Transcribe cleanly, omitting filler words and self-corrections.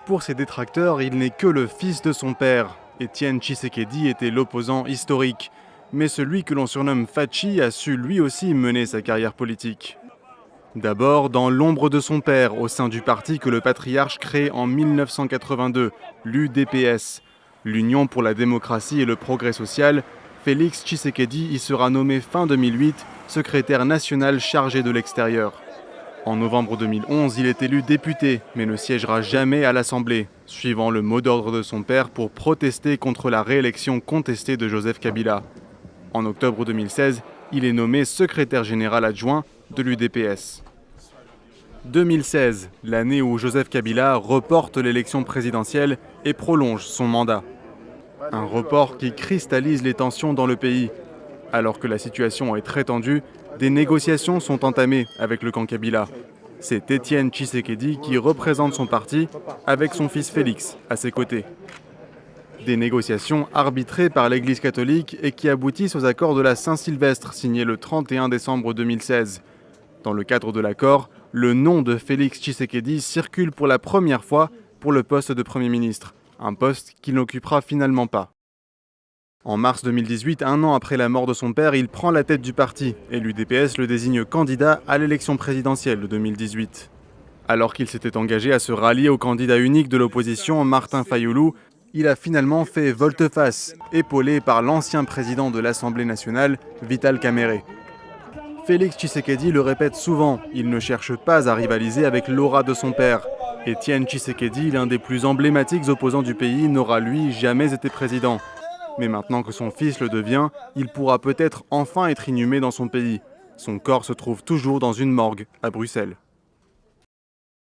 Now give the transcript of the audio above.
Pour ses détracteurs, il n'est que le fils de son père. Étienne Tshisekedi était l'opposant historique. Mais celui que l'on surnomme Fachi a su lui aussi mener sa carrière politique. D'abord dans l'ombre de son père, au sein du parti que le patriarche crée en 1982, l'UDPS. L'Union pour la démocratie et le progrès social, Félix Tshisekedi y sera nommé fin 2008 secrétaire national chargé de l'extérieur. En novembre 2011, il est élu député, mais ne siégera jamais à l'Assemblée, suivant le mot d'ordre de son père pour protester contre la réélection contestée de Joseph Kabila. En octobre 2016, il est nommé secrétaire général adjoint de l'UDPS. 2016, l'année où Joseph Kabila reporte l'élection présidentielle et prolonge son mandat. Un report qui cristallise les tensions dans le pays. Alors que la situation est très tendue, des négociations sont entamées avec le camp Kabila. C'est Étienne Tshisekedi qui représente son parti avec son fils Félix à ses côtés. Des négociations arbitrées par l'Église catholique et qui aboutissent aux accords de la Saint-Sylvestre signés le 31 décembre 2016. Dans le cadre de l'accord, le nom de Félix Tshisekedi circule pour la première fois pour le poste de Premier ministre, un poste qu'il n'occupera finalement pas. En mars 2018, un an après la mort de son père, il prend la tête du parti et l'UDPS le désigne candidat à l'élection présidentielle de 2018. Alors qu'il s'était engagé à se rallier au candidat unique de l'opposition, Martin Fayulu, il a finalement fait volte-face, épaulé par l'ancien président de l'Assemblée nationale, Vital Kamerhe. Félix Tshisekedi le répète souvent, il ne cherche pas à rivaliser avec l'aura de son père. Étienne Tshisekedi, l'un des plus emblématiques opposants du pays, n'aura lui jamais été président. Mais maintenant que son fils le devient, il pourra peut-être enfin être inhumé dans son pays. Son corps se trouve toujours dans une morgue à Bruxelles.